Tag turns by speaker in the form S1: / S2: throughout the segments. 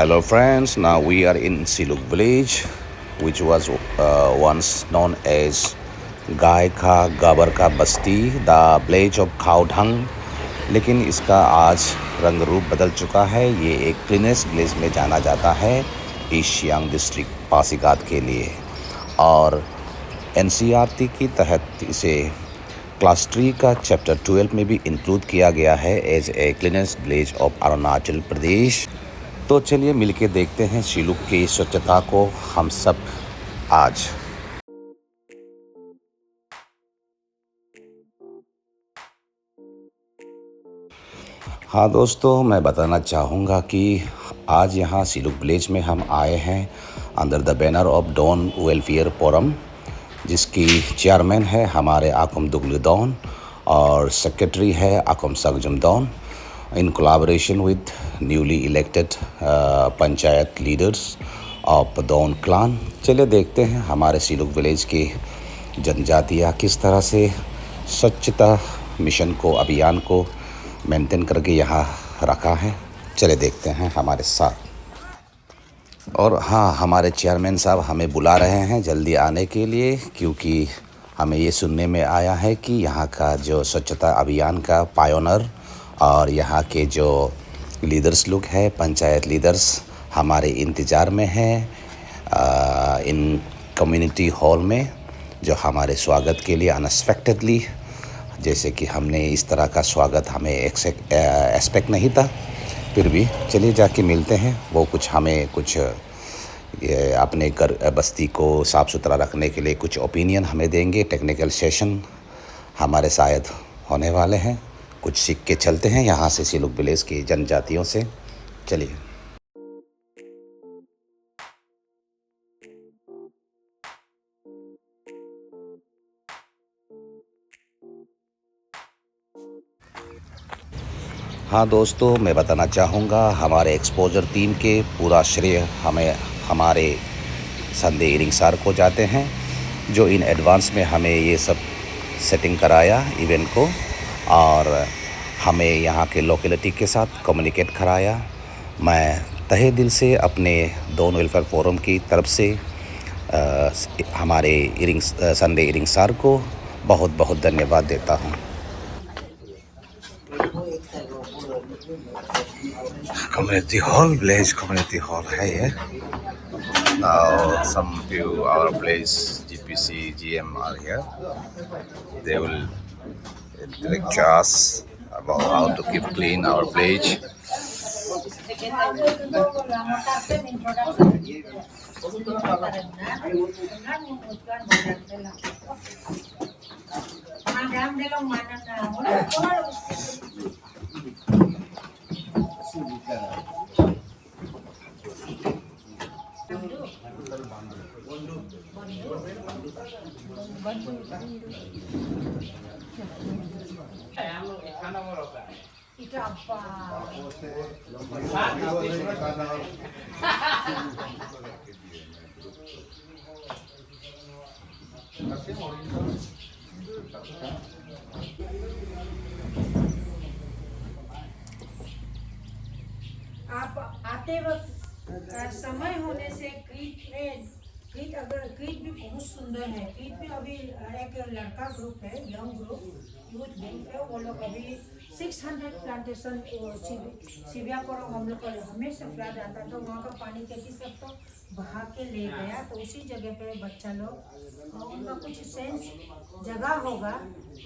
S1: Hello friends, now we are in Siluk village which was once known as गाय का गाबर का बस्ती the village of खाउढंग, लेकिन इसका आज रंग रूप बदल चुका है। ये एक क्लीनेस्ट विलेज में जाना जाता है ईस्ट सियांग डिस्ट्रिक्ट पासीघाट के लिए, और एनसीईआरटी की तहत इसे क्लास 3 का चैप्टर 12 में भी इंक्लूड किया गया है as a cleanest village of Arunachal Pradesh. तो चलिए मिलके देखते हैं सिलुक की स्वच्छता को हम सब आज। हाँ दोस्तों, मैं बताना चाहूँगा कि आज यहाँ सिलुक विलेज में हम आए हैं under the banner of Don welfare forum, जिसकी चेयरमैन है हमारे आकुम दुगलुदौन और सेक्रेटरी है Akum Sagjumdaun, in collaboration with newly elected panchayat leaders of Don clan. चलिए देखते हैं हमारे सिलुक विलेज की जनजातियाँ किस तरह से स्वच्छता मिशन को, अभियान को मेंटेन करके यहाँ रखा है। चले देखते हैं हमारे साथ। और हाँ, हमारे चेयरमैन साहब हमें बुला रहे हैं जल्दी आने के लिए, क्योंकि हमें ये सुनने में आया है कि यहाँ का जो स्वच्छता अभियान का पायोनर और यहाँ के जो लीडर्स लोग हैं, पंचायत लीडर्स, हमारे इंतज़ार में हैं इन कम्युनिटी हॉल में, जो हमारे स्वागत के लिए अनएक्सपेक्टेडली, जैसे कि हमने इस तरह का स्वागत हमें एक्सपेक्ट नहीं था, फिर भी चलिए जाके मिलते हैं। वो कुछ हमें कुछ ये अपने घर बस्ती को साफ़ सुथरा रखने के लिए कुछ ओपिनियन हमें देंगे। टेक्निकल सेशन हमारे शायद होने वाले हैं, कुछ सीख के चलते हैं यहाँ से सिलुक विलेज की जनजातियों से। चलिए। हाँ दोस्तों, मैं बताना चाहूँगा हमारे एक्सपोजर टीम के पूरा श्रेय हमें हमारे संदे इरिंग सर को जाते हैं, जो इन एडवांस में हमें ये सब सेटिंग कराया इवेंट को, और हमें यहाँ के लोकेलिटी के साथ कम्युनिकेट कराया। मैं तहे दिल से अपने दोन वेलफेयर फोरम की तरफ से हमारे संडे इरिंग सर को बहुत बहुत धन्यवाद देता हूँ। Community hall, village community hall है ये। Now some few our place GPC GM are here. They will lecture us about how to keep clean our village.
S2: आप आते वक्त समय होने से क्रीट अगर क्रीट भी बहुत सुंदर है। क्रीट में अभी एक लड़का ग्रुप है, यंग ग्रुप यूथ विंग है, वो लोग अभी 600 प्लांटेशन सिविया को हम लोग हमेशा फ्लड आता था, वहाँ का पानी कैसे सब तो बहा के ले गया। तो उसी जगह पे बच्चा लोग उनका कुछ सेंस जगह होगा,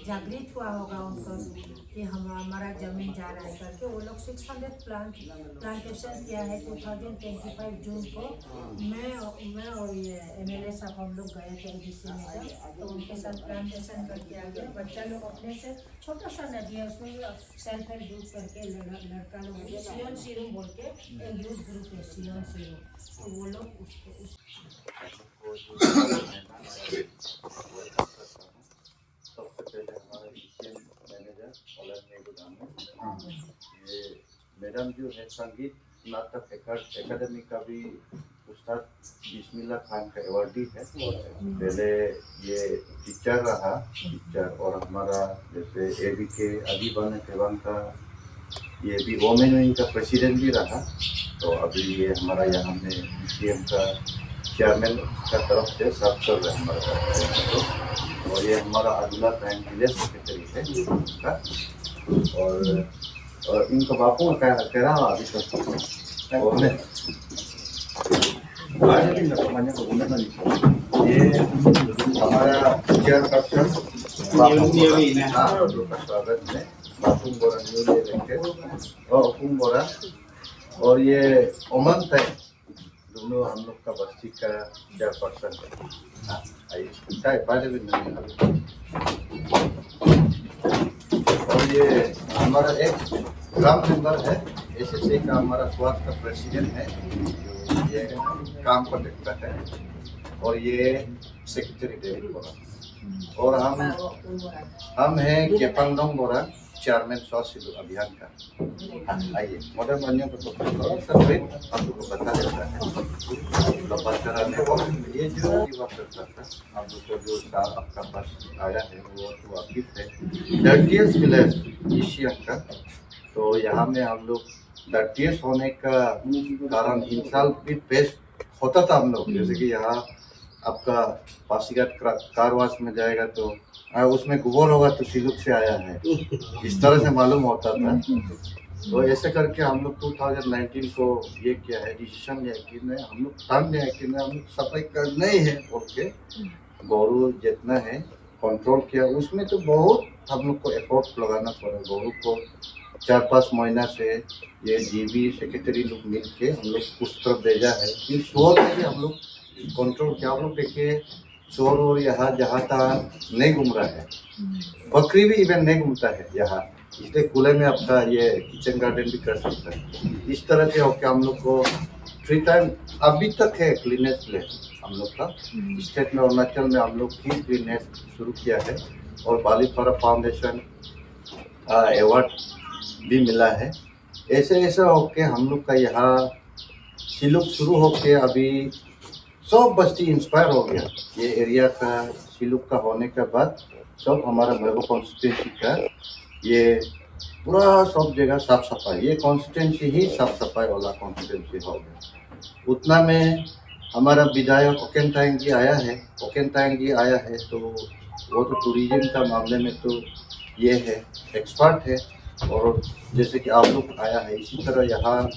S2: जागृत हुआ होगा उनको कि हमारा जमीन जा रहा है करके, वो लोग 600 प्लांटेशन किया है 2025 जून को। मैं और ये MLA साहब हम लोग गए थे डीसी में जब, तो उनके साथ प्लांटेशन करके आ गया। बच्चा लोग अपने से छोटा सा नदी है, उसमें सेल्फ हेल्प ग्रुप करके लड़का लोग सियोन सीरूम बोल के एक यूथ ग्रुप है सियोन सीरूम, तो वो लोग उसको
S3: सबसे पहले हमारे एशियन मैनेजर ये मैडम जो है संगीत नाटक एकेडमी का भी उस्ताद बिस्मिल्लाह खान का अवार्डी है। पहले ये टीचर रहा और हमारा जैसे ABK अभी बने तेवान का ये भी वोमेन विंग का प्रेसिडेंट भी रहा। तो अभी ये हमारा यहाँ में DCM का चेयरमैन का तरफ से सब चल रहा है हमारे पास। और ये हमारा अब्दुल्ला टाइम विलेज सेक्रेटरी है उनका। और इनका बापू का कह रहा हूँ अभी तक और मैं ये हमारा चेयरपर्सन का स्वागत है बापू बोरा न्यू इलेक्टेड और हुकुम बोरा। और ये उमंग है दोनों हम लोग का बस्ती का चेयरपर्सन है। आइए पहले भी नहीं। और ये हमारा एक ग्राम मेंबर है SSA का हमारा स्वास्थ्य का प्रेसिडेंट है जो ये काम को देखता है। और ये सेक्रेटरी डेविड बोरा। और हम हैं केपांगडोंग बोरा चेयरमैन स्वास्थ्य सिलुक अभियान का। आइए मॉडर्न बनियों को थोड़ा सा हम लोग को बता देता है लंबा कराने को। ये जो युवा करता था आप लोग को जो साल आपका पास आया है वो तो वाकिफ है डर्टियस विलेज एशिया का। तो यहाँ में हम लोग डर्टियस होने का कारण इन साल भी पेश होता था हम लोग। जैसे कि यहाँ आपका पासीघाट कारवास में जाएगा तो उसमें गोबर होगा तो सिलुक से आया है, इस तरह से मालूम होता था। तो ऐसे करके हम लोग 2019 को ये किया है डिसीजन लिया कि मैं हम लोग ठान लिया कि मैं हम लोग सफाई करना ही है बोल के गौरू जितना है कंट्रोल किया। उसमें तो बहुत हम लोग को एफर्ट लगाना पड़ा। गौरू को 4-5 महीना से ये जीबी सेक्रेटरी लोग मिल के हम लोग उस तरफ भेजा है कि शोर में भी हम लोग कंट्रोल किया। आप लोग देखिए शोर और यहाँ जहाँ तहाँ नहीं घूम रहा है, बकरी भी इवन नहीं घूमता है यहाँ, इसलिए खुले में आपका ये किचन गार्डन भी कर सकता है। इस तरह से होकर हम लोग को 3 टाइम अभी तक है क्लीनेस प्लेस हम लोग का। स्टेट में अरुणाचल में हम लोग की क्लीनेस शुरू किया है और बालीपारा फाउंडेशन अवार्ड भी मिला है। ऐसे होके हम लोग का यहाँ सिलुक शुरू होके अभी सब बस्ती इंस्पायर हो गया। ये एरिया का सिलुक का होने के बाद सब हमारा मेरगो कॉन्स्टिट्यूंसी का ये पूरा सब जगह साफ सफाई, ये कॉन्स्टिट्यूंसी ही साफ सफाई वाला कॉन्स्टिट्यूंसी हो गया। उतना में हमारा विधायक ओकेन तायंग जी आया है। ओकेन तायंग जी आया है तो वो तो टूरिज्म का मामले में तो ये है एक्सपर्ट है। और जैसे कि आप लोग आया है इसी तरह यहाँ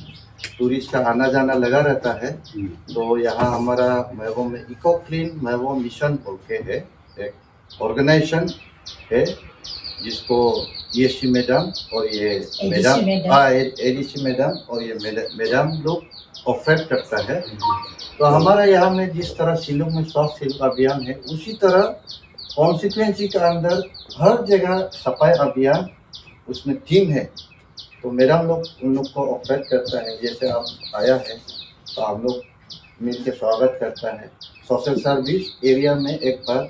S3: टूरिस्ट का आना जाना लगा रहता है। तो यहाँ हमारा महबो में इको क्लीन महबो मिशन बोल के है एक ऑर्गेनाइजेशन है जिसको ESC मैडम और ये मैडम ADC मैडम और ये मैडम लोग ऑपरेट करता है। तो हमारा यहाँ में जिस तरह सिलुक में स्वास्थ्य सिलुक अभियान है उसी तरह कॉन्स्टिट्यूंसी के अंदर हर जगह सफाई अभियान उसमें थीम है। तो मैडम लोग उन लोग को ऑपरेट करता है। जैसे आप आया है तो हम लोग मिल के स्वागत करता है। सोशल सर्विस एरिया में एक बार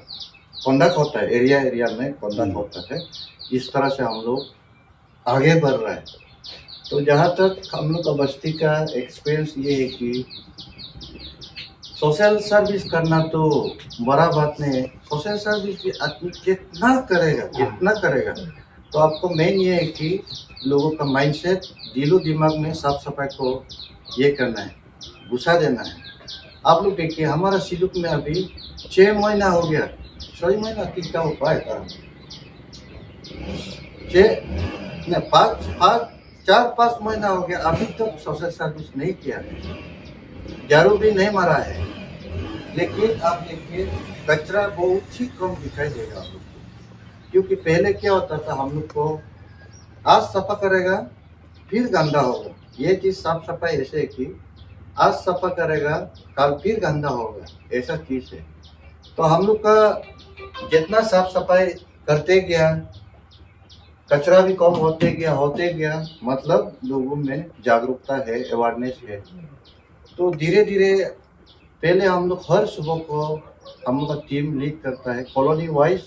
S3: कंडक्ट होता है, एरिया में कंडक्ट होता है। इस तरह से हम लोग आगे बढ़ रहे हैं। तो जहाँ तक हम लोग का बस्ती का एक्सपीरियंस ये है कि सोशल सर्विस करना तो बड़ा बात नहीं है। सोशल सर्विस भी आदमी कितना करेगा तो आपको मेन ये है कि लोगों का माइंडसेट दिलो दिमाग में साफ सफाई को ये करना है, घुसा देना है। आप लोग देखिए हमारा सिलुक में अभी 6 महीना हो गया, 6 महीना कितना हो पाएगा, 4-5 महीना हो गया अभी तक सोशल सर्विस नहीं किया है, झाड़ू भी नहीं मारा है। लेकिन आप देखिए कचरा बहुत ही कम दिखाई देगा आप लोग को। क्योंकि पहले क्या होता था हम लोग को आज सफा करेगा फिर गंदा होगा। ये चीज़ साफ सफाई ऐसे है कि आज सफा करेगा कल फिर गंदा होगा, ऐसा चीज़ है। तो हम लोग का जितना साफ सफाई करते गया कचरा भी कम होते गया मतलब लोगों में जागरूकता है, अवेयरनेस है। तो धीरे धीरे पहले हम लोग हर सुबह को हम लोग का टीम लीड करता है कॉलोनी वाइज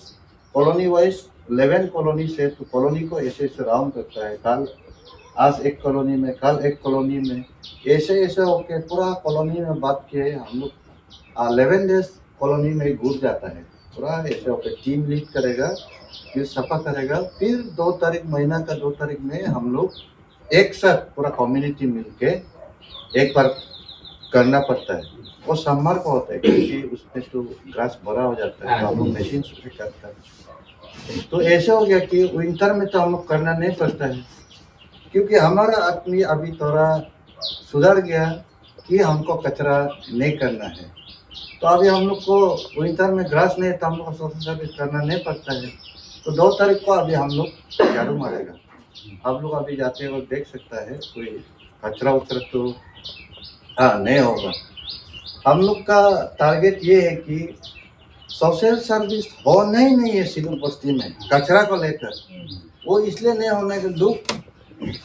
S3: 11 कॉलोनी से। तो कॉलोनी को ऐसे राउंड करता है, कल आज एक कॉलोनी में कल एक कॉलोनी में ऐसे होके पूरा कॉलोनी में बात किए हम लोग 11 डेज कॉलोनी में घुस जाता है। पूरा ऐसे होकर टीम लीड करेगा फिर सफा करेगा। फिर 2 तारीख महीना का 2 तारीख में हम लोग एक साथ पूरा कम्युनिटी मिलके एक बार करना पड़ता है। वो समर को होता है क्योंकि उसमें तो घास बड़ा हो जाता है, तो हम लोग मशीन से करता है। तो ऐसा हो गया कि विंटर में तो हम लोग करना नहीं पड़ता है, क्योंकि हमारा आदमी अभी थोड़ा सुधर गया कि हमको कचरा नहीं करना है। तो अभी हम लोग को विंटर में ग्रास नहीं है, तो हम लोग को सोशल सर्विस करना नहीं पड़ता है। तो 2 तारीख को अभी हम लोग झाड़ू मारेगा। आप लोग अभी जाते वक्त देख सकता है कोई कचरा उचरा तो नहीं होगा। हम लोग का टारगेट ये है कि सोशल सर्विस होना ही नहीं है सिविल बस्ती में कचरा को लेकर। वो इसलिए नहीं होने के लोग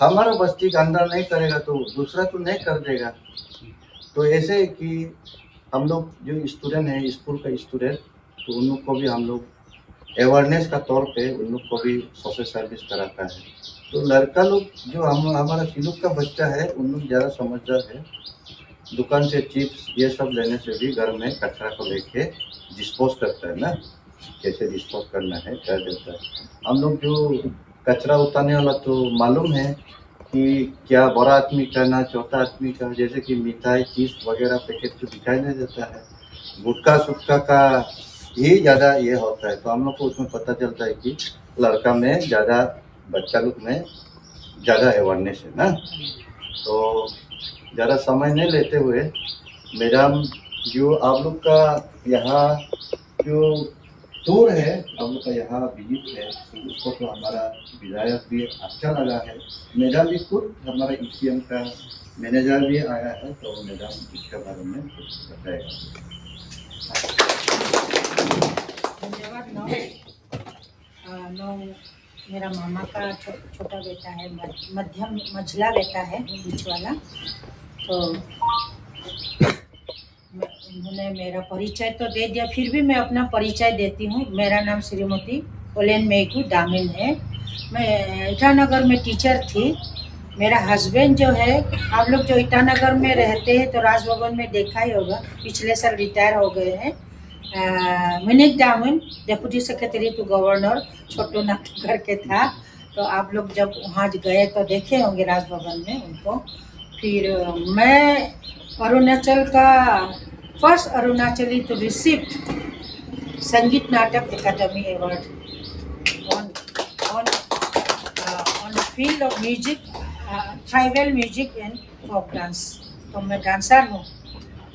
S3: हमारा बस्ती का अंदर नहीं करेगा तो दूसरा तो नहीं कर देगा। तो ऐसे कि हम लोग जो स्टूडेंट हैं स्कूल का स्टूडेंट, तो उन लोग को भी हम लोग अवेयरनेस का तौर पे उन लोग को भी सोशल सर्विस कराता है। तो लड़का लोग जो हमारा सिलुक का बच्चा है उन लोग ज़्यादा समझदार है। दुकान से चिप्स ये सब लेने से भी घर में कचरा को लेके डिस्पोज करता है ना, कैसे डिस्पोज करना है कर देता है। हम लोग जो कचरा उतारने वाला तो मालूम है कि क्या बड़ा आदमी का ना छोटा आदमी का, जैसे कि मिठाई चिप्स वगैरह पैकेट तो दिखाई नहीं देता है, गुटखा सुटखा का ही ज़्यादा ये होता है। तो हम लोग को उसमें पता चलता है कि लड़का में ज़्यादा बच्चा लोग में ज़्यादा अवेयरनेस है ना। तो ज़्यादा समय नहीं लेते हुए मैडम जो आप लोग का यहाँ जो टूर है, आप लोग का यहाँ विजिट है, तो उसको तो हमारा विधायक भी अच्छा लगा है। मैडम भी खुद हमारा ECM का मैनेजर भी आया है, तो मैडम इसके बारे में कुछ बताएगा।
S2: धन्यवाद। नौ मेरा मामा का छोटा बेटा है, मध्यम मझला बेटा है, बीच वाला। तो उन्होंने मेरा परिचय तो दे दिया, फिर भी मैं अपना परिचय देती हूँ। मेरा नाम श्रीमती ओलेन मेकू दामिन है। मैं ईटानगर में टीचर थी। मेरा हस्बैंड जो है, आप लोग जो ईटानगर में रहते हैं तो राजभवन में देखा ही होगा, पिछले साल रिटायर हो गए हैं। मनिक दामिन, डेप्यूटी सेक्रेटरी टू गवर्नर, छोटू नाटू करके था। तो आप लोग जब वहाँ गए तो देखे होंगे राजभवन में उनको। फिर मैं अरुणाचल का first Arunachali to receive Sangeet Natak Akademi award on field of music, tribal music and folk dance. तो मैं डांसर हूँ,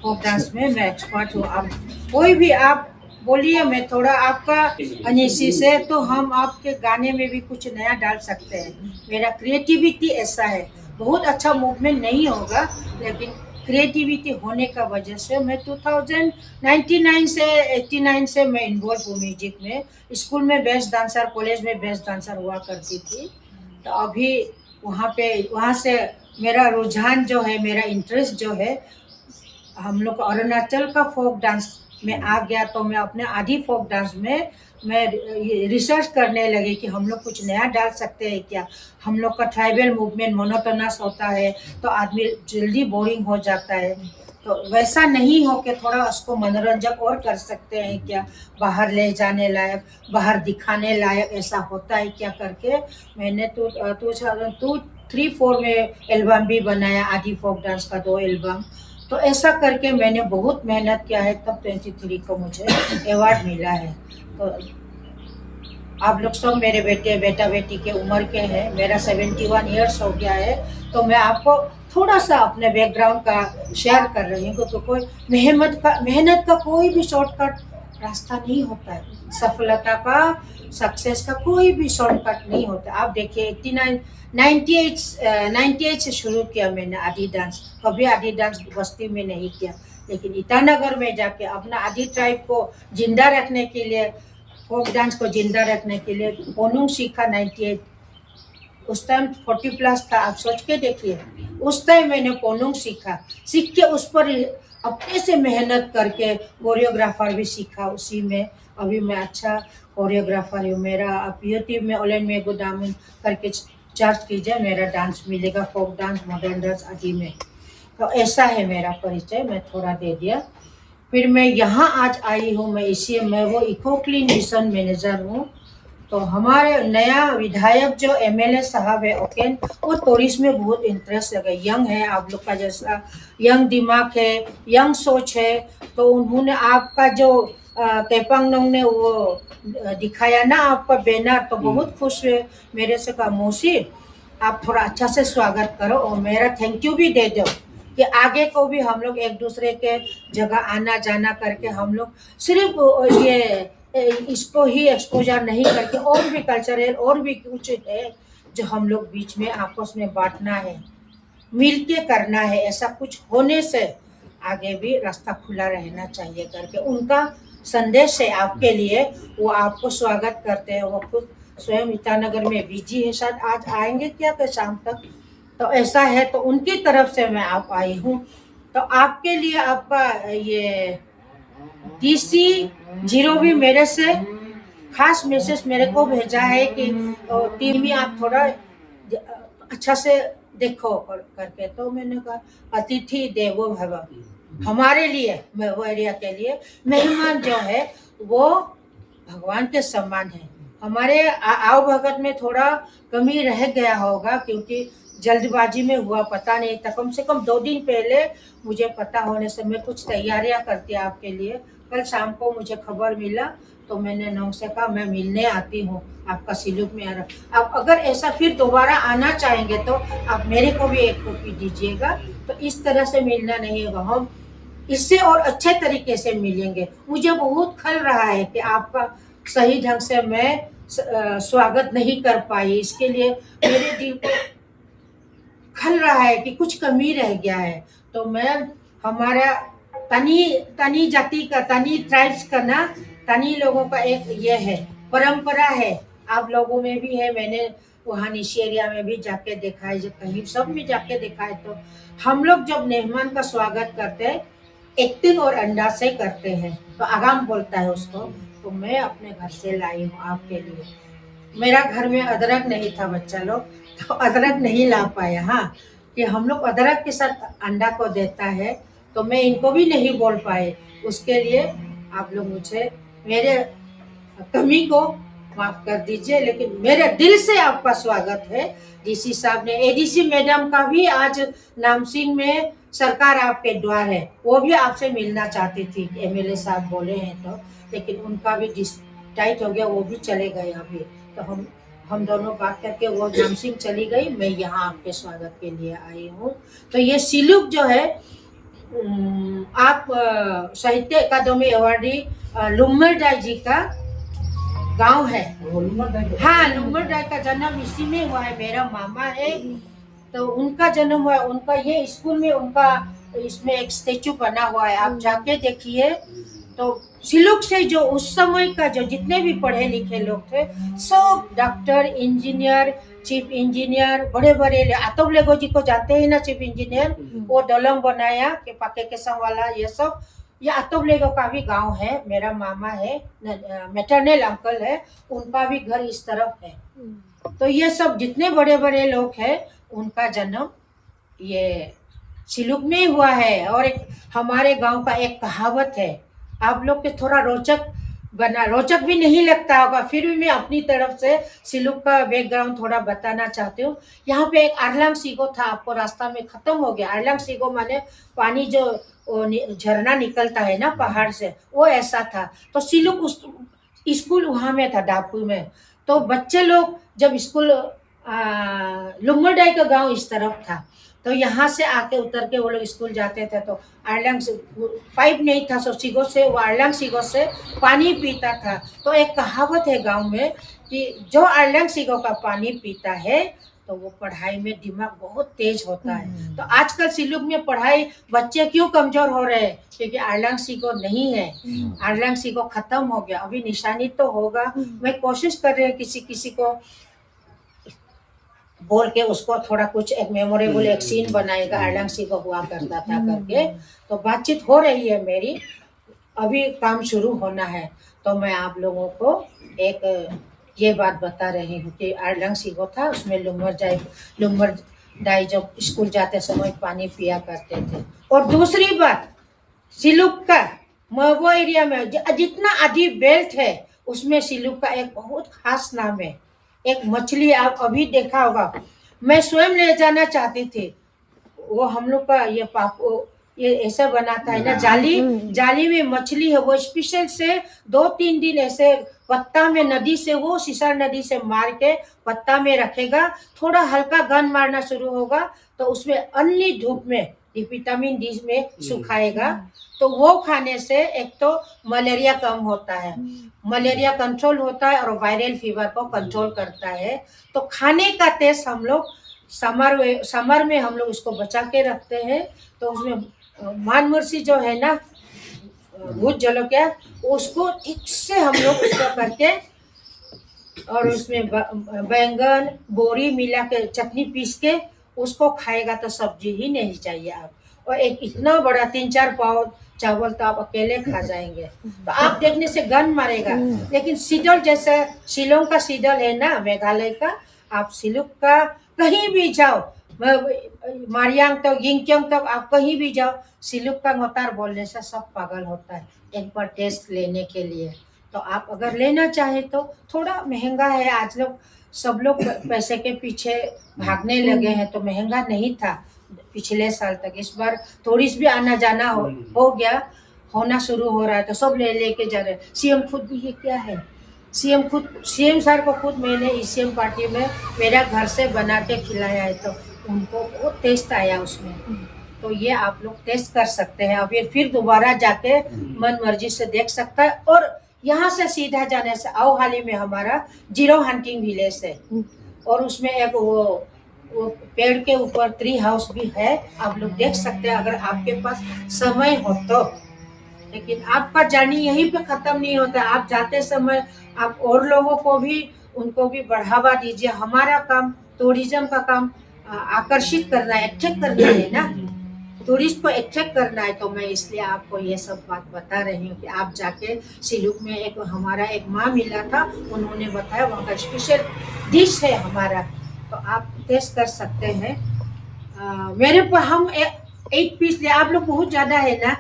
S2: फोक डांस में मैं एक्सपर्ट हूँ। अब कोई भी आप बोलिए, मैं थोड़ा आपका अनिसी से, तो हम आपके गाने में भी कुछ नया डाल सकते हैं। मेरा क्रिएटिविटी ऐसा है, बहुत अच्छा मूवमेंट नहीं होगा, लेकिन क्रिएटिविटी होने का वजह से मैं 2099 से 89 से मैं इन्वॉल्व हूँ म्यूजिक में। स्कूल में बेस्ट डांसर, कॉलेज में बेस्ट डांसर हुआ करती थी। तो अभी वहाँ से मेरा रुझान जो है, मेरा इंटरेस्ट जो है, हम लोग अरुणाचल का फोक डांस में आ गया। तो मैं अपने आदि फोक डांस में मैं रिसर्च करने लगी कि हम लोग कुछ नया डाल सकते हैं क्या। हम लोग का ट्राइबल मूवमेंट मोनोटोनस होता है तो आदमी जल्दी बोरिंग हो जाता है, तो वैसा नहीं हो के थोड़ा उसको मनोरंजक और कर सकते हैं क्या, बाहर ले जाने लायक, बाहर दिखाने लायक ऐसा होता है क्या करके मैंने 2003-4 में एल्बम भी बनाया, आदि फोक डांस का 2 एल्बम। तो ऐसा करके मैंने बहुत मेहनत किया है, तब 23 को मुझे अवार्ड मिला है। तो आप लोग सब मेरे बेटा बेटी के उम्र के हैं, मेरा 71 ईयर्स हो गया है। तो मैं आपको थोड़ा सा अपने बैकग्राउंड का शेयर कर रही हूँ, क्योंकि कोई मेहनत का कोई भी शॉर्टकट रास्ता नहीं होता है। सफलता का, सक्सेस का कोई भी शॉर्टकट नहीं होता। आप देखिए 98 से शुरू किया मैंने आदि डांस। कभी आदि डांस बस्ती में नहीं किया, लेकिन ईटानगर में जाके अपना आदि ट्राइब को जिंदा रखने के लिए, फोक डांस को जिंदा रखने के लिए पोनुंग सीखा 98। उस टाइम 40+ था, आप सोच के देखिए। उस टाइम मैंने पोनुंग सीख के उस पर अपने से मेहनत करके कोरियोग्राफर भी सीखा उसी में। अभी मैं अच्छा कोरियोग्राफर हूँ। मेरा आप यूट्यूब में ओलेन मेगू दामिन करके सर्च कीजिए, मेरा डांस मिलेगा, फोक डांस, मॉडर्न डांस आदि में। तो ऐसा है मेरा परिचय, मैं थोड़ा दे दिया। फिर मैं यहाँ आज आई हूँ, मैं वो इको क्लीन मिशन मैनेजर हूँ। तो हमारे नया विधायक जो एमएलए साहब है ओकेन, वो टूरिस्ट में बहुत इंटरेस्ट लगे, यंग है आप लोग का जैसा, यंग दिमाग है, यंग सोच है। तो उन्होंने आपका जो केपांगनोंग ने वो दिखाया ना आपका बैनर, तो बहुत खुश हुए। मेरे से कहा मौसी आप थोड़ा अच्छा से स्वागत करो और मेरा थैंक यू भी दे दो कि आगे को भी हम लोग एक दूसरे के जगह आना जाना करके हम लोग सिर्फ ये इसको ही एक्सपोजर नहीं करके और भी कल्चरल और भी कुछ है जो हम लोग बीच में आपस में बांटना है, मिल के करना है। ऐसा कुछ होने से आगे भी रास्ता खुला रहना चाहिए करके उनका संदेश है आपके लिए। वो आपको स्वागत करते हैं। वो खुद स्वयं ईटानगर में बिजी है, शायद आज आएंगे क्या कि शाम तक। तो ऐसा है, तो उनकी तरफ से मैं आप आई हूँ। तो आपके लिए आपका ये DC0 भी मेरे से खास मैसेज मेरे को भेजा है कि टीम में आप थोड़ा अच्छा से देखो करके। तो मैंने कहा अतिथि देवो भव, हमारे लिए वो एरिया के लिए मेहमान जो है वो भगवान के समान है। हमारे आओ भगत में थोड़ा कमी रह गया होगा क्योंकि जल्दबाजी में हुआ, पता नहीं था। कम से कम 2 दिन पहले मुझे पता होने से मैं कुछ तैयारियां करती आपके लिए। कल शाम को मुझे खबर मिला तो मैंने नौंग से कहा मैं मिलने आती हूँ, आपका सिलुक में आ रहा। आप अगर ऐसा फिर दोबारा आना चाहेंगे तो आप मेरे को भी एक कॉपी दीजिएगा। तो इस तरह से मिलना नहीं होगा, हम इससे और अच्छे तरीके से मिलेंगे। मुझे बहुत खल रहा है कि आपका सही ढंग से मैं स्वागत नहीं कर पाई, इसके लिए मेरे दिल को खल रहा है कि कुछ कमी रह गया है। तो मैं हमारा तनी जाति का, तनी ट्राइब्स का ना, तनी लोगों का एक ये है परंपरा है, आप लोगों में भी है। मैंने वहाँ निशी एरिया में भी जाके देखा है, जब कहीं सब में जाके देखा है। तो हम लोग जब मेहमान का स्वागत करते हैं एक्टिंग और अंडा से करते हैं, तो आगाम बोलता है उसको। तो मैं अपने घर से लाई हूँ आपके लिए। मेरा घर में अदरक नहीं था बच्चा लोग, तो अदरक नहीं ला पाया। हाँ, कि हम लोग अदरक के साथ अंडा को देता है, तो मैं इनको भी नहीं बोल पाए। उसके लिए आप लोग मुझे मेरे कमी को माफ कर दीजिए, लेकिन मेरे दिल से आपका स्वागत है। DC साहब ने, ADC मैडम का भी आज नामसिंग में सरकार आपके द्वार है, वो भी आपसे मिलना चाहती थी, MLA साहब बोले हैं तो, लेकिन उनका भी टाइट हो गया, वो भी चले गए अभी। तो हम दोनों बात करके वो नामसिंग चली गई, मैं यहाँ आपके स्वागत के लिए आई हूँ। तो ये सिलुक जो है आप साहित्य अकादमी अवार्डी लुम्मरडाई जी का गांव है। हाँ, लुम्मरडाई का जन्म इसी में हुआ है, मेरा मामा है तो उनका जन्म हुआ। उनका ये स्कूल में उनका इसमें एक स्टेचू बना हुआ है, आप जाके देखिए। तो सिलुक से जो उस समय का जो जितने भी पढ़े लिखे लोग थे सब डॉक्टर, इंजीनियर, चीफ इंजीनियर, बड़े बड़े आतब लेगो जी को जानते हैं ना, चीफ इंजीनियर, वो दलंग बनाया के पाके केसम वाला, ये सब ये आतब लेगो का भी गांव है। मेरा मामा है, मैटरनल अंकल है, उनका भी घर इस तरफ है। तो ये सब जितने बड़े बड़े लोग हैं उनका जन्म ये सिलुक में हुआ है। और एक हमारे गांव का एक कहावत है, आप लोग के थोड़ा रोचक भी नहीं लगता होगा, फिर भी मैं अपनी तरफ से सिलुक का बैकग्राउंड थोड़ा बताना चाहती हूँ। यहाँ पे एक आरलांग सीगो था, आपको रास्ता में खत्म हो गया। आरलांग सीगो माने पानी जो झरना निकलता है ना पहाड़ से, वो ऐसा था। तो सिलुक उस स्कूल वहाँ में था, डापू में। तो बच्चे लोग जब स्कूल लुम्मरडाई का गांव इस तरफ था, तो यहाँ से आके उतर के वो लोग स्कूल जाते थे। तो आरलांग से पाइप नहीं था, सो सीगो से, वो आरलांग सीगो से पानी पीता था। तो एक कहावत है गांव में कि जो आरलांग सीगो का पानी पीता है तो वो पढ़ाई में दिमाग बहुत तेज होता है। तो आजकल सिलुक में पढ़ाई बच्चे क्यों कमजोर हो रहे हैं, क्योंकि आरलांग सीगो नहीं है। आरलांग सीगो खत्म हो गया, अभी निशानी तो होगा। मैं कोशिश कर रही हूँ किसी को बोल के उसको थोड़ा कुछ एक मेमोरेबल एक सीन बनाएगा, आरलांग सीगो हुआ करता था करके। तो बातचीत हो रही है मेरी, अभी काम शुरू होना है। तो मैं आप लोगों को एक ये बात बता रही हूँ कि आरलांग सीगो था, उसमें लुम्मरडाई जब स्कूल जाते समय पानी पिया करते थे। और दूसरी बात, सिलुक का मवो एरिया में जितना आदि बेल्ट है उसमें सिलुक का एक बहुत खास नाम है। एक मछली आप अभी देखा होगा, मैं स्वयं ले जाना चाहती थी। वो हम लोग का ये पापो ये ऐसा बनाता है ना, जाली जाली में मछली है, वो स्पेशल से 2-3 दिन ऐसे पत्ता में नदी से, वो सिसर नदी से मार के पत्ता में रखेगा। थोड़ा हल्का गन मारना शुरू होगा तो उसमें अन्नी धूप में ये विटामिन डी में सुखाएगा। तो वो खाने से एक तो मलेरिया कम होता है, मलेरिया कंट्रोल होता है और वायरल फीवर को कंट्रोल करता है। तो खाने का टेस्ट हम लोग समर में हम लोग उसको बचा के रखते हैं। तो उसमें मान मुर्सी जो है ना, भूत जलोकिया, उसको ठीक से हम लोग उसको करके और उसमें बैंगन बोरी मिला के चटनी पीस के उसको खाएगा तो सब्जी ही नहीं चाहिए आप। और एक इतना बड़ा 3-4 पाव चावल तो आप अकेले खा जाएंगे। तो आप देखने से गन मारेगा। लेकिन सीडल जैसे शिलोंग का सीडल है ना, मेघालय का, आप सिलुक का कहीं भी जाओ, मारियांग तक यिंगक्योंग तक आप कहीं भी जाओ, सिलुक का मोतार बोलने से सब पागल होता है एक बार टेस्ट लेने के लिए। तो आप अगर लेना चाहे तो थोड़ा महंगा है, आज लोग सब लोग पैसे के पीछे भागने लगे हैं, तो महंगा नहीं था पिछले साल तक। इस बार थोड़ी सी भी आना जाना हो गया, होना शुरू हो रहा है तो सब लेके जा रहे हैं। सीएम खुद भी, ये क्या है, सीएम सर को खुद मैंने सीएम पार्टी में मेरा घर से बना के खिलाया है, तो उनको बहुत टेस्ट आया उसमें। तो ये आप लोग टेस्ट कर सकते हैं, अब ये फिर दोबारा जाके मन मर्जी से देख सकता है। और यहाँ से सीधा जाने से आओहाली में हमारा जीरो हंटिंग विलेज है, और उसमें एक वो पेड़ के ऊपर ट्री हाउस भी है, आप लोग देख सकते हैं अगर आपके पास समय हो तो। लेकिन आपका जर्नी यहीं पे खत्म नहीं होता, आप जाते समय आप और लोगों को भी, उनको भी बढ़ावा दीजिए। हमारा काम टूरिज्म का काम आकर्षित करना है, अट्रैक्ट करना है ना, टूरिस्ट को अट्रैक्ट करना है। तो मैं इसलिए आपको ये सब बात बता रही हूँ कि आप जाके सिलुक में एक हमारा एक माँ मिला था, उन्होंने बताया वहाँ का स्पेशल डिश है हमारा, तो आप टेस्ट कर सकते हैं। मेरे पर हम 8 पीस ले, आप लोग बहुत ज़्यादा है ना,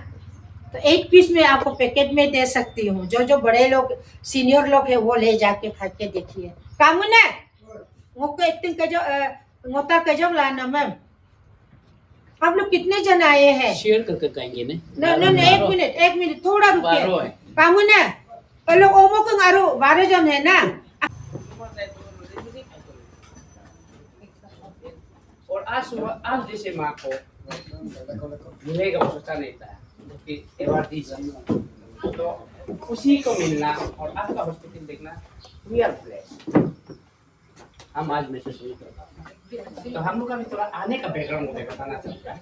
S2: तो 8 पीस में आपको पैकेट में दे सकती हूँ। जो जो बड़े लोग सीनियर लोग हैं वो ले जाके खा के देखिए। कामू ने मोको एक्टिंग का जो मोता का जो लाना मैम, आप लोग कितने जन आए हैं?
S4: शेयर करके कहेंगे ने
S2: नहीं, एक मिनट थोड़ा रुकिए। कामू ने लोग ओमो को मारो 12 जन है ना।
S4: और आज जैसे माँ को मिलेगा वो सोचा नहीं था कि एवॉर्डी तो उसी को मिलना और आपका हॉस्पिटल देखना रियल प्लेस हम आज महसूस नहीं कर पाते। तो हम लोग का भी थोड़ा आने का बैकग्राउंड मुझे बताना चाहता है।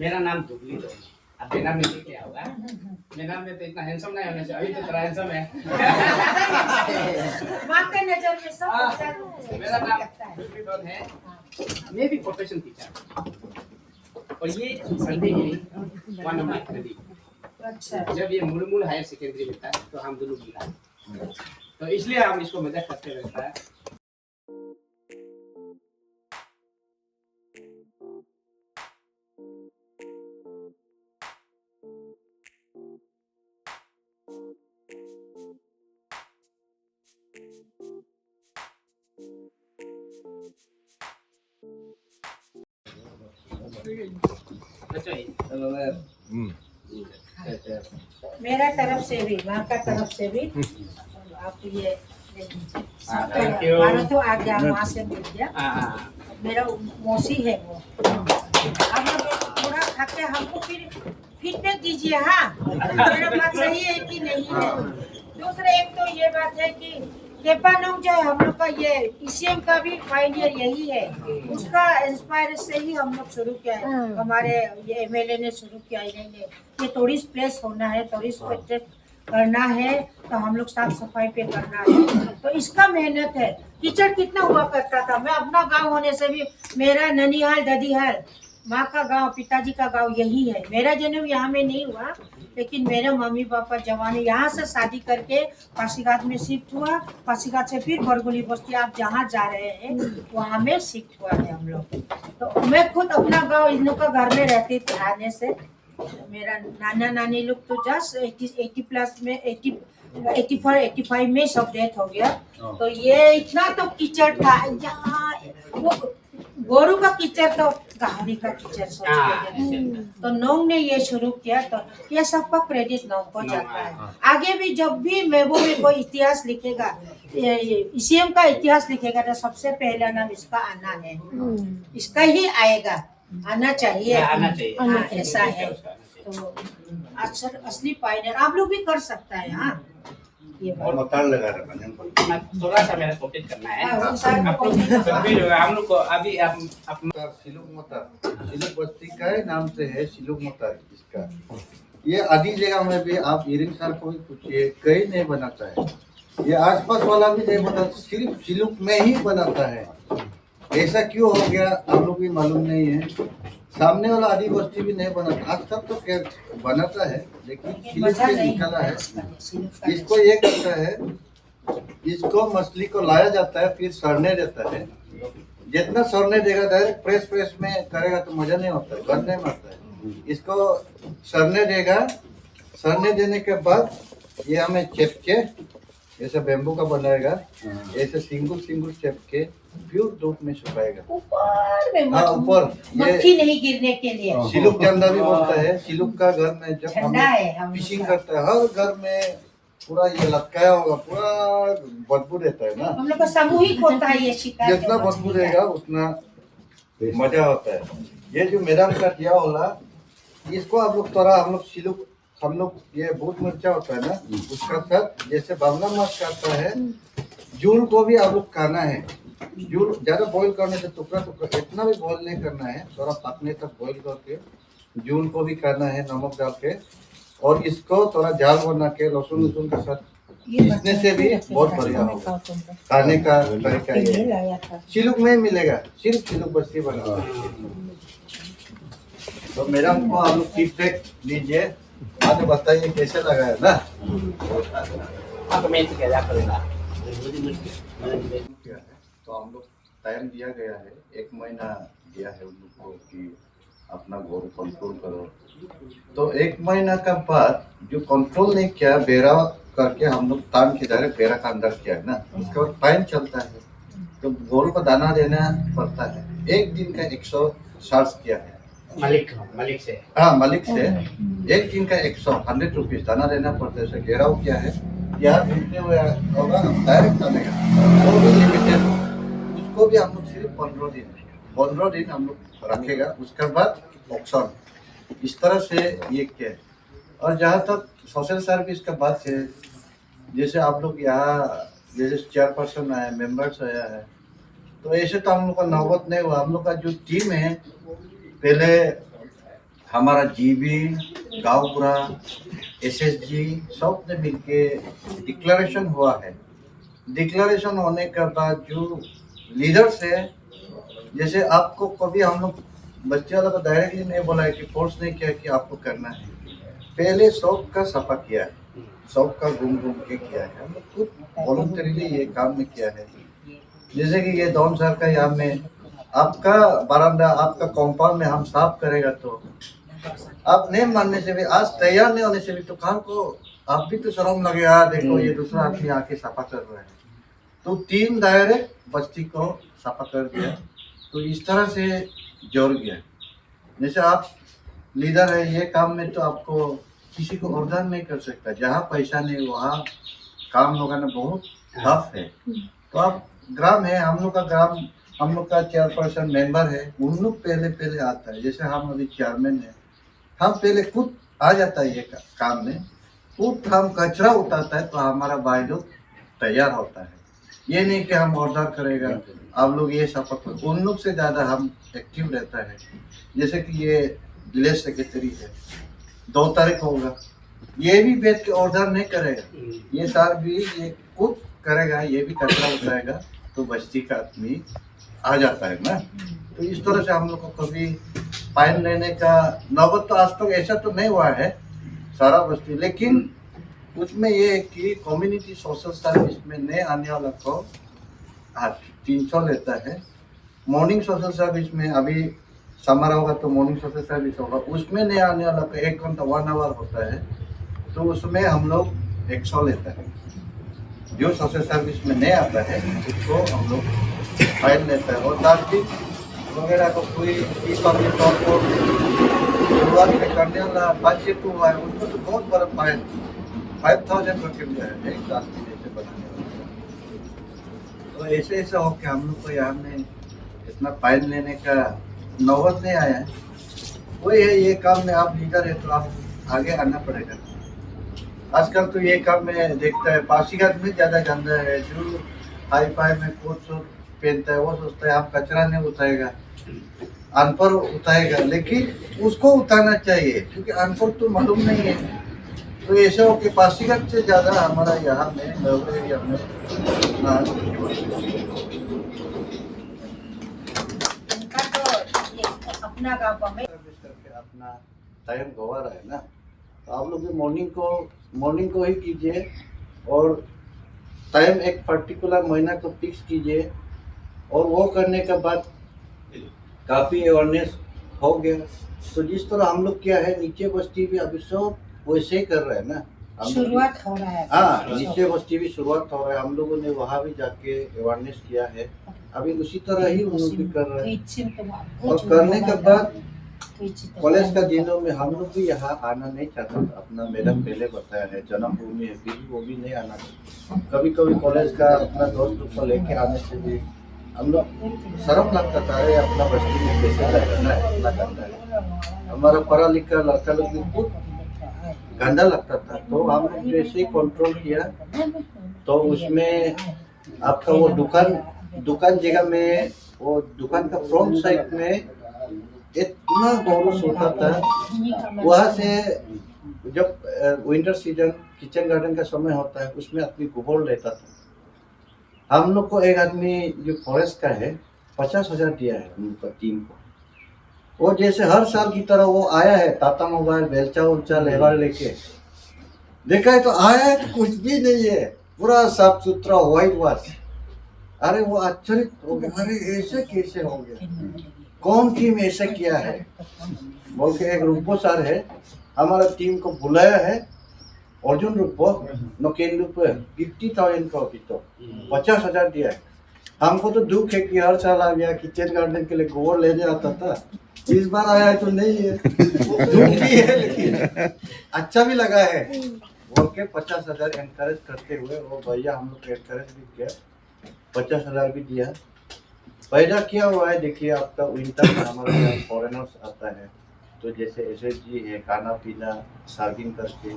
S4: मेरा नाम जुबली है, अब मेरा में क्या होगा, मेरा में तो इतना हैंडसम नहीं होने से, अभी तो थोड़ा हैंडसम है।
S2: माँ के नजर में सब
S4: मेरा नाम जुबली डॉन है, मैं भी प्रोफेशनल टीचर, और ये Sunday Giri one of my colleague.
S2: अच्छा,
S4: जब ये मुलमुल हायर सेकेंडरी में था तो हम दोनों मिला, तो इसलिए हम इसको मजाक करते रहता है। अच्छा
S2: मेरा तरफ से भी, माँ का तरफ से भी आप ये ले लीजिए।
S4: Thank you.
S2: हमारा तो आ गया, वहाँ से मिल गया, मेरा मौसी है वो। अब थोड़ा खा के हमको फिर फीडबैक दीजिए। हाँ, मेरा बात सही है कि नहीं है। दूसरा एक तो ये बात है कि केपानोंग जो है हम लोग का, ये ईसीएम का भी फाइनल यही है, उसका इंस्पायर से ही हम लोग शुरू किया है। हमारे ये एमएलए ने शुरू किया है, ये टूरिस्ट प्लेस होना है, टूरिस्ट को अट्रैक्ट करना है, तो हम लोग साफ सफाई पे करना है, तो इसका मेहनत है। कीचड़ कितना हुआ करता था, मैं अपना गांव होने से भी, मेरा ननिहाल ददीहाल माँ का गांव, पिताजी का गांव यही है। मेरा जन्म यहाँ में नहीं हुआ, लेकिन मेरे मम्मी पापा जवानी यहाँ से शादी करके पासीघाट में शिफ्ट हुआ, पासीघाट से फिर बरगुली बस्ती, आप जहाँ जा रहे हैं वहाँ में शिफ्ट हुआ है हम लोग। तो मैं खुद अपना गांव इन लोग का घर में रहती थी आने से। मेरा नाना नानी लोग तो जस्ट 80 प्लस में 80 85 में सब डेथ हो गया। तो ये इतना तो कीचड़ था यहाँ, वो गोरू का कीचड़ तो कहानी का कीचड़ सोच के तो नोंग ने ये शुरू किया। तो ये सबका क्रेडिट नोंग को जाता है। आगे भी जब भी मेबो में कोई इतिहास लिखेगा, इसीएम का इतिहास लिखेगा, तो सबसे पहला नाम इसका आना है, इसका ही आएगा, आना चाहिए,
S4: आना चाहिए।
S2: हाँ, ऐसा है। तो असली पायनियर आप लोग भी कर सकता है। हाँ, ये
S3: और मकान लगा रहा है।
S4: थोड़ा सा मेरा कॉपी करना है।
S2: हाँ, सर को
S4: आप लोग सभी लोग हम लोग को अभी आप
S3: सिलुक मोतार, सिलुक बस्ती का ही नाम से है सिलुक मोतार इसका। ये आधी जगह में भी आप इरिंग सर को भी पूछिए, कहीं नहीं बनाता है। ये आसपास वाला भी नहीं बनाता, सिर्फ सिलुक में ही बनाता है। ऐसा क्यों हो गया आप लोग भी मालूम नहीं है। सामने वाला आदि बस्ती भी नहीं बनाता, आज तक तो खैर बनाता है, लेकिन सिलुक से निकाला है। इसको ये करता है, इसको मछली को लाया जाता है, फिर सड़ने देता है। जितना सड़ने देगा, डायरेक्ट प्रेस में करेगा तो मजा नहीं होता है, गंध नहीं मारता है। इसको सड़ने देगा, सड़ने देने के बाद ये हमें चेप के ऐसे बेम्बू का बनाएगा, ऐसे सिंगल चेप के फिर धूप में सुखाएगा।
S2: ऊपर में
S3: हाँ, ऊपर
S2: मक्खी नहीं गिरने के लिए।
S3: सिलुक झंडा भी बोलता है। सिलुक का घर में जब
S2: ठंडा है, हम
S3: फिशिंग करता है, हर घर में पूरा ये लटकाया होगा, पूरा बदबू रहता है ना।
S2: हम लोग का सामूहिक होता है ये शिकार।
S3: जितना बदबू रहेगा उतना मजा होता है। ये जो मैडम का किया होला, इसको आप लोग थोड़ा हम लोग ये भूत मिर्चा होता है ना, उसका साथ जैसे बावला माछ करता है, जूल को भी आप लोग खाना है। जूल ज्यादा बॉईल करने से टुकड़ा इतना भी बॉईल नहीं करना है, थोड़ा पकने तक बॉईल करके जूल को भी खाना है नमक डाल के। और इसको थोड़ा जाल बना के लहसुन के साथ पीसने से भी बहुत बढ़िया होगा। खाने का तरीका ये सिलुक में मिलेगा, सिर्फ सिलुक बस्ती बना। तो मेरा को आप लोग फीडबैक लीजिए, आगे बताइए कैसे लगा है ना।
S4: आप मेन से क्या करेगा।
S3: तो हम लोग टाइम दिया गया है, 1 महीना दिया है उन लोग को कि अपना घोर कंट्रोल करो। तो 1 महीना का बाद जो कंट्रोल नहीं किया, बेरा करके हम लोग तान के डायरेक्ट बेरा का अंदर किया है ना, उसके बाद टाइम चलता है तो घोर को दाना देना पड़ता है। 1 दिन का 160 किया है
S4: मालिक से।
S3: हाँ, मालिक से 1 दिन का 100 रुपीज दाना देना पड़ता है। घेराव क्या है, यहाँ घूमते हुए होगा, डायरेक्ट आनेगा, वो भी लिमिटेड। उसको भी हम लोग सिर्फ 15 दिन हम लोग रखेगा, उसके बाद ऑक्शन। इस तरह से ये क्या है। और जहाँ तक सोशल सर्विस का बात है, जैसे आप लोग यहाँ जैसे चेयरपर्सन आया, मेंबर्स आया है, तो ऐसे तो हम लोग का नौबत नहीं हुआ। हम लोग का जो टीम है, पहले हमारा जीबी, गाँवपुरा, एसएसजी सब ने मिलके डिक्लेरेशन हुआ है। डिक्लेरेशन होने के बाद जो लीडर्स है, जैसे आपको कभी हम लोग बच्चे वालों को डायरेक्टली नहीं बोला है कि फोर्स नहीं किया कि आपको करना है। पहले शौक का सफा किया है, शौक का घूम के किया है। हम लोग खुद वॉलंटरीली ये काम में किया है। जैसे कि ये दौन सर का यहाँ में आपका बरामदा, आपका कंपाउंड में हम साफ करेगा, तो आप नहीं मानने से भी, आज तैयार नहीं होने से भी, तो काम को आप भी तो शर्म लगेगा। देखो ये दूसरा आदमी आके सफा कर रहा है, तो 3 दायरे बस्ती को सफा कर दिया। तो इस तरह से जोड़ गया। जैसे आप लीडर है ये काम में, तो आपको किसी को ऑर्डर नहीं कर सकता। जहाँ पैसा नहीं वहाँ काम लगाना बहुत टफ है। तो आप ग्राम है, हम लोग का ग्राम, हम लोग का चेयरपर्सन मेंबर है, उन लोग पहले आता है। जैसे हम अभी चेयरमैन है, हम पहले खुद आ जाता है ये काम में, खुद हम कचरा उठाता है, तो हमारा भाई लोग तैयार होता है। ये नहीं कि हम ऑर्डर करेगा आप लोग ये सफर, उन लोग से ज़्यादा हम एक्टिव रहता है। जैसे कि ये विलेज सेक्रेटरी है, 2 तारीख होगा, ये भी बैठ के ऑर्डर नहीं करेगा, ये साल भी ये खुद करेगा, ये भी कचरा उठाएगा, तो बस्ती का आदमी आ जाता है ना। तो इस तरह से हम लोग को कभी फाइन लेने का नौबत तो आज तक ऐसा तो नहीं हुआ है सारा बस्ती। लेकिन उसमें ये है कि कम्युनिटी सोशल सर्विस में नए आने वाला को 300 लेता है। मॉर्निंग सोशल सर्विस में अभी समर होगा तो मॉर्निंग सोशल सर्विस होगा, उसमें नए आने वाला को 1 घंटा 1 आवर होता है। तो उसमें हम लोग 100 लेता है। जो सोशल सर्विस में नहीं आता है उसको हम लोग फाइन लेता है। और डास्टबिन वगैरह को कोई इस वाले तौर पर शुरुआत में करने वाला बातचीत हुआ है उसको तो बहुत बड़ा फाइन 5000 रुपये मिला है एक डास्टबिन ऐसे बनाने वाला। तो ऐसे ऐसे होके हम लोग को यहाँ में इतना फाइन लेने का नौबत नहीं आया है। वही है, ये काम में आप लीडर है तो आप आगे आना पड़ेगा। आजकल तो ये काम में देखता है पासीघाट में ज़्यादा गंदा है। जो हाई फाई में कोट शूट पहनता है वो सोचता है आप कचरा नहीं उठाएगा, अनपढ़ उठाएगा, लेकिन उसको उठाना चाहिए क्योंकि अनपढ़ तो मालूम नहीं है। तो ऐसा हो कि पासीघाट से ज़्यादा हमारा यहाँ में एरिया में
S2: अपना गाँव में
S3: अपना टाइम गवा रहा है ना। तो आप लोग भी मॉर्निंग को ही कीजिए और टाइम एक पर्टिकुलर महीना को फिक्स कीजिए। और वो करने के बाद काफ़ी अवेयरनेस हो गया। तो जिस तरह हम लोग क्या है नीचे बस्ती भी अभी सब वैसे ही कर रहे हैं ना।
S2: शुरुआत हो रहा है।
S3: हाँ, नीचे बस्ती भी शुरुआत हो रहा है। हम लोगों ने वहाँ भी जाके अवेयरनेस किया है। अभी उसी तरह ही हम लोग भी कर रहे हैं। और करने के बाद कॉलेज का दिनों में हम लोग भी यहाँ आना नहीं चाहता था। अपना मैडम पहले बताया है जन्मभूमि है, फिर भी वो भी नहीं आना था। कभी कभी कॉलेज का अपना दोस्त को लेके आने से भी हम लोग शर्म लगता था। अरे अपना बस्ती में कैसे रहना है, इतना गंदा है। हमारा पढ़ा लिखा लड़का लोग भी बहुत गंदा लगता था। तो हम लोग जैसे ही कंट्रोल किया तो उसमें आपका वो दुकान जगह में वो दुकान का फ्रंट साइड में इतना गौरव होता था। वहाँ से जब विंटर सीजन किचन गार्डन का समय होता है उसमें आदमी गोबर लेता था। हम लोग को एक आदमी जो फॉरेस्ट का है 50,000 दिया है उनका टीम को। वो जैसे हर साल की तरह वो आया है टाटा मोबाइल बेलचा उलचा लेवर लेके। देखा है तो आया है तो कुछ भी नहीं है, पूरा साफ सुथरा व्हाइट वॉश। अरे वो आश्चर्य हो गया, अरे ऐसे कैसे हो गया, कौन टीम ऐसा किया है बोल के। एक रूपो सर है हमारा टीम को बुलाया है, अर्जुन रूपो नोकेन रूपो 50,000 का अभी तो 50,000 दिया है। हमको तो दुख है कि हर साल आ गया किचन गार्डन के लिए गोबर लेने आता था, इस बार आया है तो नहीं है। दुख भी है लेकिन अच्छा भी लगा है बोल के 50,000 एनकरेज करते हुए वो भैया हम लोग को एनकरेज भी किया, 50,000 भी दिया। पैदा किया हुआ है। देखिए आपका विंटर में हमारे यहाँ फॉरेनर्स आता है तो जैसे SSG है, खाना पीना सर्विंग करके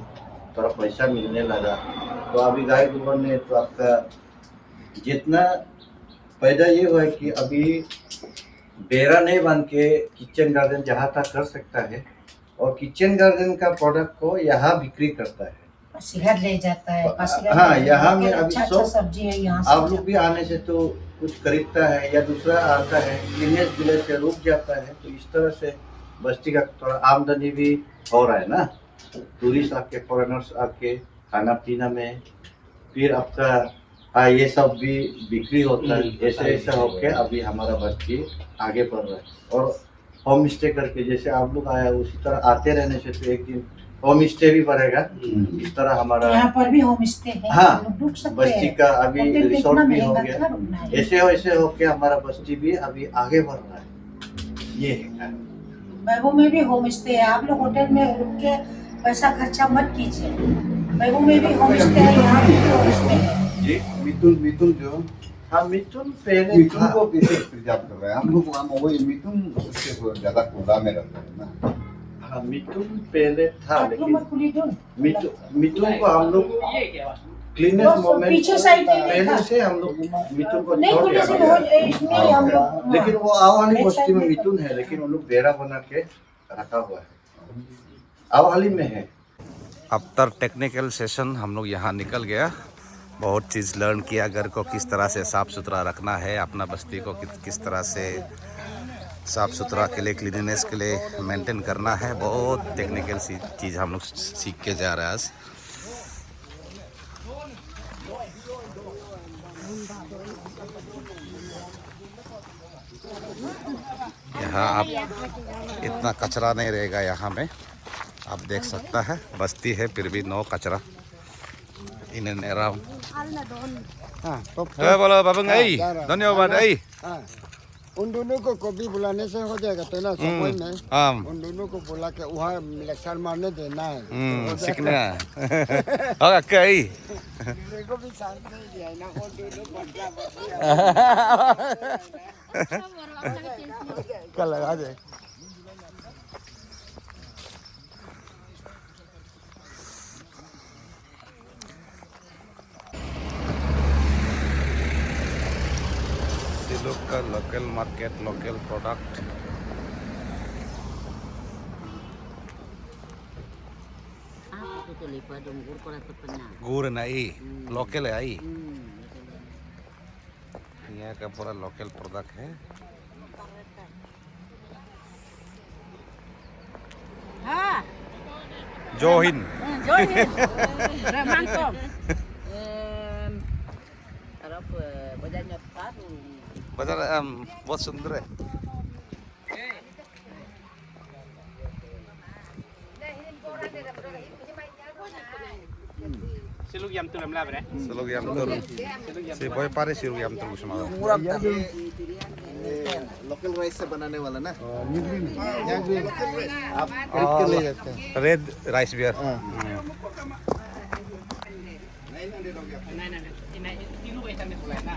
S3: थोड़ा पैसा मिलने लगा। तो अभी गाय गोबर ने तो आपका जितना पैदा ये हुआ है कि अभी बेरा नहीं बन के किचन गार्डन जहाँ तक कर सकता है और किचन गार्डन का प्रोडक्ट को यहाँ बिक्री करता है,
S2: पासीघाट ले जाता है।
S3: हाँ, यहाँ में अभी
S2: अच्छा सब्जी है यहाँ
S3: आप लोग भी आने से तो कुछ खरीदता है या दूसरा आता है, क्लीनेस विलेज से रुक जाता है। तो इस तरह से बस्ती का थोड़ा आमदनी भी हो रहा है ना। टूरिस्ट आके फॉरेनर्स आके खाना पीना में फिर आपका ये सब भी बिक्री होता है। ऐसे ऐसे होके अभी हमारा बस्ती आगे बढ़ रहा है। और होम स्टे करके जैसे आप लोग आया उसी तरह आते रहने से तो एक दिन होम स्टे भी बढ़ेगा। इस तरह हमारा
S2: यहाँ पर भी होम स्टे है।
S3: हाँ,
S2: रुक सकते
S3: बस्ती
S2: हैं।
S3: का अभी रिसोर्ट भी हो गया।
S2: है।
S3: ऐसे हो के हमारा बस्ती भी अभी आगे बढ़ रहा है। ये है
S2: बैगू में भी होम स्टे है। आप लोग होटल में रुक के पैसा खर्चा मत कीजिए। बैगू में भी होम स्टे है, यहाँ भी होम स्टे है।
S3: जी
S5: मिथुन जो
S3: हाँ, मिथुन पहले
S5: मिथुन
S3: था।
S5: को कैसे प्रिजर्व कर रहे हैं हम लोग? वहाँ वही मिथुन उससे थोड़ा ज्यादा खुला में रहता है ना।
S3: हाँ, मिथुन पहले था लेकिन मिथुन को हम लोग
S4: ये क्या बात?
S3: क्लीनेस मोमेंट
S2: पीछे साइड में
S3: पहले से हम लोग मिथुन को
S2: नहीं
S3: छोड़
S2: खुले से
S3: दिया।
S2: इसमें ही हम लोग।
S3: लेकिन वो आवाली
S2: Next
S3: बस्ती
S2: time
S3: में
S2: में
S3: मिथुन है, लेकिन उन लोग बेरा बना के रखा हुआ है, आवाली में है।
S1: आफ्टर टेक्निकल सेशन हम लोग यहाँ निकल गया। बहुत चीज़ लर्न किया, घर को किस तरह से साफ़ सुथरा रखना है, अपना बस्ती को किस तरह से साफ़ सुथरा के लिए, क्लीनिनेस के लिए मेंटेन करना है। बहुत टेक्निकल सी चीज़ हम लोग सीख के जा रहे हैं आज। यहाँ आप इतना कचरा नहीं रहेगा। यहाँ में आप देख सकता है बस्ती है फिर भी नो कचरा। in and around.
S6: तो
S1: बोलो बाबंग आई धन्यवाद आई
S6: उन दोनों को कभी बुलाने से हो जाएगा तो ना समय में
S1: हाँ
S6: उन दोनों को बुला के वहाँ लेक्चर मारने देना है
S1: सीखने होगा क्या आई
S6: मेरे को भी साथ में दिया है ना वो दोनों बंदा
S1: कल लगा दे local market, local product.
S7: Apa tu lipat dong gur kora tu pernah.
S1: गुड़ नहीं लोकल है आई यहाँ का पूरा लोकल प्रोडक्ट है
S7: Ha.
S1: जोहिन
S7: Join. Ramangkong. Arab badannya baru.
S1: बाजार बहुत सुंदर है
S4: Silog yam tu lam la bre.
S1: Silog yam tur si boy pare silog yam tur उसमें
S5: लोकल राइस से बनाने वाला ना
S1: red rice beer
S4: Ini tilu ikan ni pula na.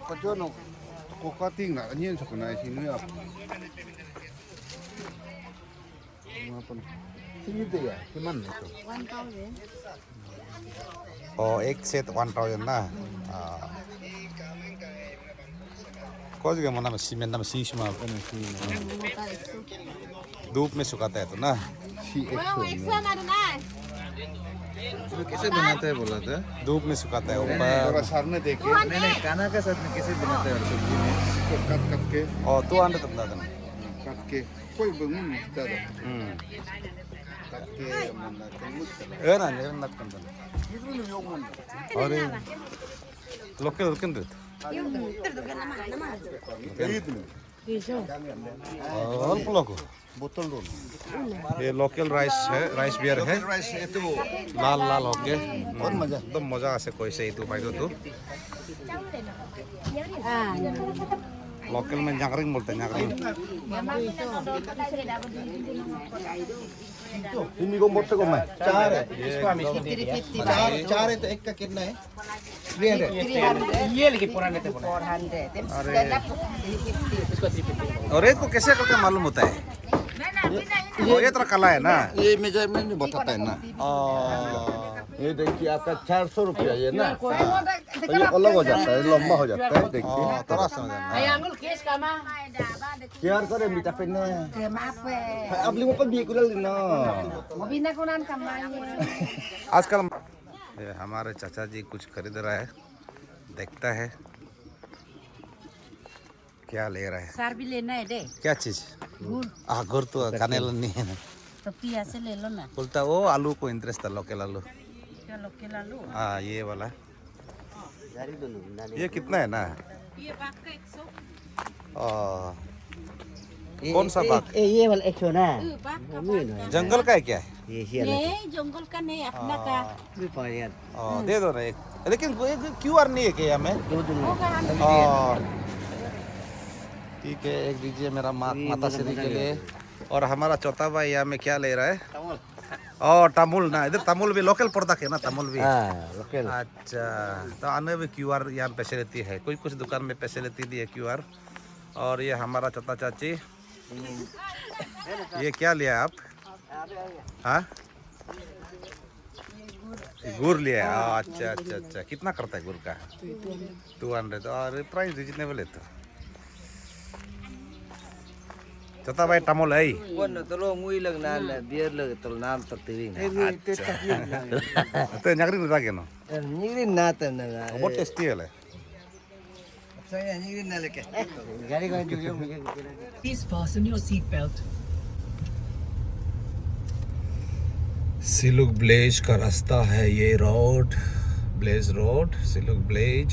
S5: 그저 너 고카팅 나 아니엔 저거 나 신우야 이게야 그만 냈어
S1: एक सेट 1000 ना कौन सा मना में सीमेंट ना में शीश में धूप में सुखाता है तो ना
S5: कैसे बनाते हैं बोला था
S1: धूप में सुखाता है
S5: थोड़ा
S1: ऊपर
S5: सारने देके नहीं खाना के साथ में कैसे बनाते हैं सब्जी में इसको कट के
S1: और 200 तंदा था
S5: कट के कोई बंगुन ज्यादा कट के मन्ना तंगुत चला
S1: ना ये ना तंदा
S5: 이거는 요건
S1: अरे लोकल लोकल अल्प लोगो
S5: बोतल लो
S1: ये लोकल राइस है राइस बियर है
S5: राइस है तो
S1: लाल लाल होके
S5: और मजा
S1: एकदम मजा आसे कोई से itu भाई तो लोकल में जांगरिंग बोलते हैं जांगरिंग
S5: इन्हीं को मोटे को मैं चार है
S4: Isko amis ko di dia.
S5: चार चार है तो एक का कितना है 300
S4: Ye lagi pura nete pura. 400. Isko 350.
S1: और रेट को कैसे करके मालूम होता है ये तरह कला है ना
S5: ये मेजरमेंट नहीं बताता है ना ये देखिए आपका 400 रुपया ये ना ये अलग हो जाता है लंबा हो जाता है देखिए
S1: थोड़ा समझ
S4: Ay angul kes kama.
S5: यार करे मीठा पे ना अब लिमो पर भी कुल ना
S1: आजकल ये हमारे चाचा जी कुछ खरीद रहा है देखता है क्या ले रहा है
S7: Sar भी लेना है दे.
S1: क्या चीज गुड़ तो खाने ला नहीं है ना
S7: तो पिया से ले लो ना.
S1: बोलता वो आलू को इंटरेस्ट था लोकल आलू
S7: क्या लोकल आलू?
S1: हाँ ये वाला ये कितना है ना
S7: ये बाग का 100.
S1: कौन सा बाग
S8: ये वाला 100 ना
S7: बाग का
S1: जंगल का है क्या है
S7: नहीं जंगल का नहीं अपना का.
S8: भी पाया
S1: दे दो ना एक लेकिन QR नहीं है क्या में ठीक है एक दीजिए मेरा माता श्री के लिए और हमारा चौथा भाई यहाँ में क्या ले रहा है और तमुल ना इधर तमुल भी लोकल प्रोडक्ट है ना तमुल भी
S8: लोकल
S1: अच्छा तो आने भी QR यहाँ फैसिलिटी है कोई कुछ दुकान में फैसिलिटी दी है QR और ये हमारा चौथा चाची ये क्या लिया आप हाँ गुड़ लिया अच्छा अच्छा अच्छा कितना करता है गुड़ का 200 और प्राइस रिजनेबल है तो चौथा भाई तमुल है
S8: वन तो लो मुई लग ना बियर लग तो नाम तक तिरिंग
S1: तो नगरी में जाके ना
S8: निगरी ना त ना
S1: बहुत टेस्टी है
S8: saya निगरी ना लेके गाड़ी का जो
S9: Please fasten your seatbelt.
S1: Siluk ब्लेज का रास्ता है ये रोड ब्लेज रोड सिलुक ब्लेज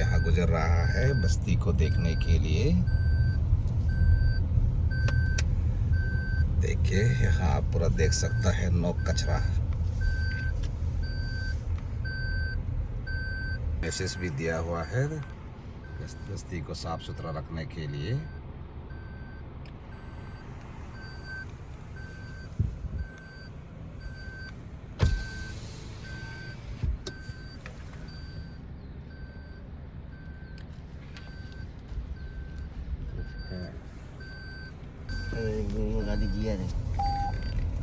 S1: यहाँ गुजर रहा है बस्ती को देखने के लिए। देखिए यहाँ पूरा देख सकता है नो कचरा। मैसेज भी दिया हुआ है बस्ती को साफ सुथरा रखने के लिए।
S6: गाड़ी गियर है।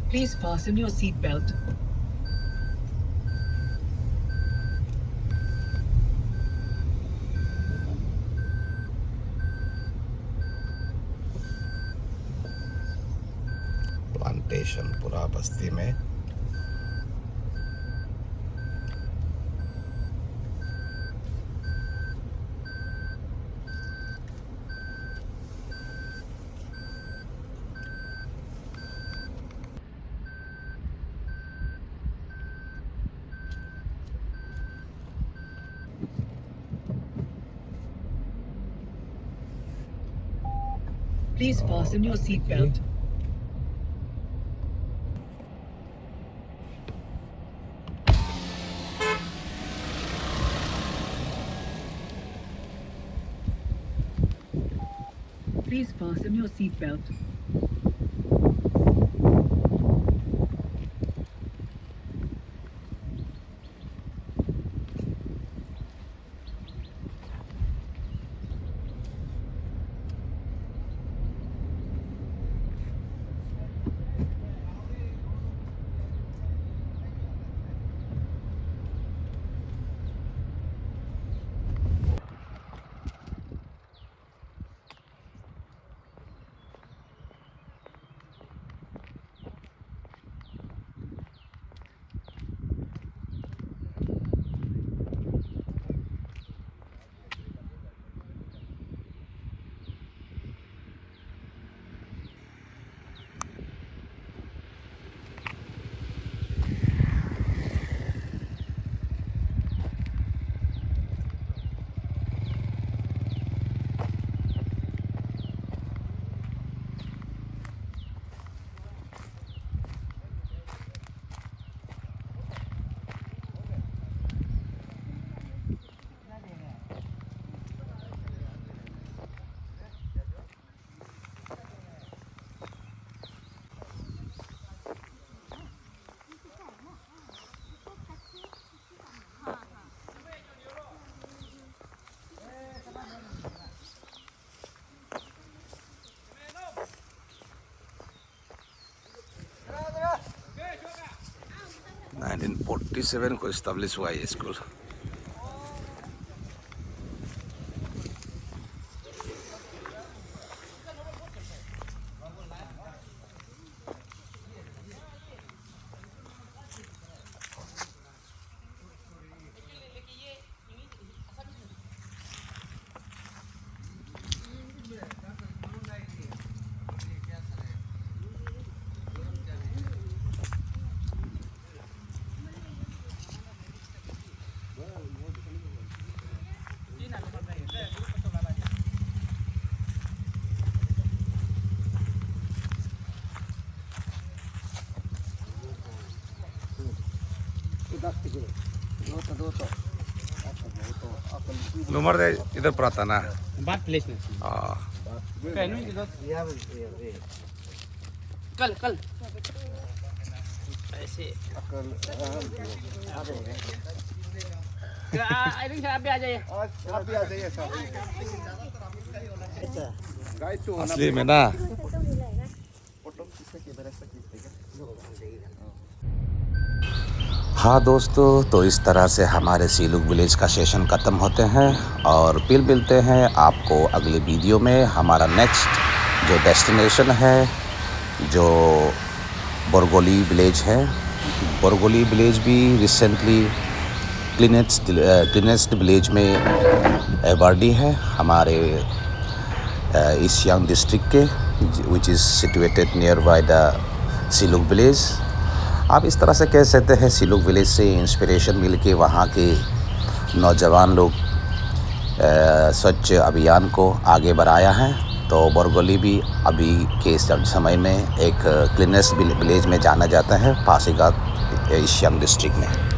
S9: Please fasten your seatbelt.
S1: Plantation पूरा बस्ती में।
S9: Please fasten your seatbelt. Please fasten your seatbelt.
S1: Nineteen 47 को इस्टेब्लिश हुआ ये school. Nomor deh itu Pratana.
S4: बात प्लेस में
S1: Ah,
S4: कल कल ऐसे आई थिंक आप भी आ जाइए।
S1: asli mana? हाँ दोस्तों, तो इस तरह से हमारे सीलुक विलेज का सेशन ख़त्म होते हैं और फिर मिलते हैं आपको अगले वीडियो में। हमारा नेक्स्ट जो डेस्टिनेशन है जो बोरगोली विलेज है। बोरगोली विलेज भी रिसेंटली क्लीनेस्ट विलेज में अवार्डी है हमारे ईस्ट सियांग डिस्ट्रिक्ट के, which is situated near by the Siluk village. आप इस तरह से कह सकते हैं सीलुक विलेज से इंस्पिरेशन मिल के वहाँ के नौजवान लोग स्वच्छ अभियान को आगे बढ़ाया है। तो बोरगोली भी अभी के समय में एक क्लीनेस्ट विलेज में जाना जाता है पासीघाट ईस्ट सियांग डिस्ट्रिक्ट में।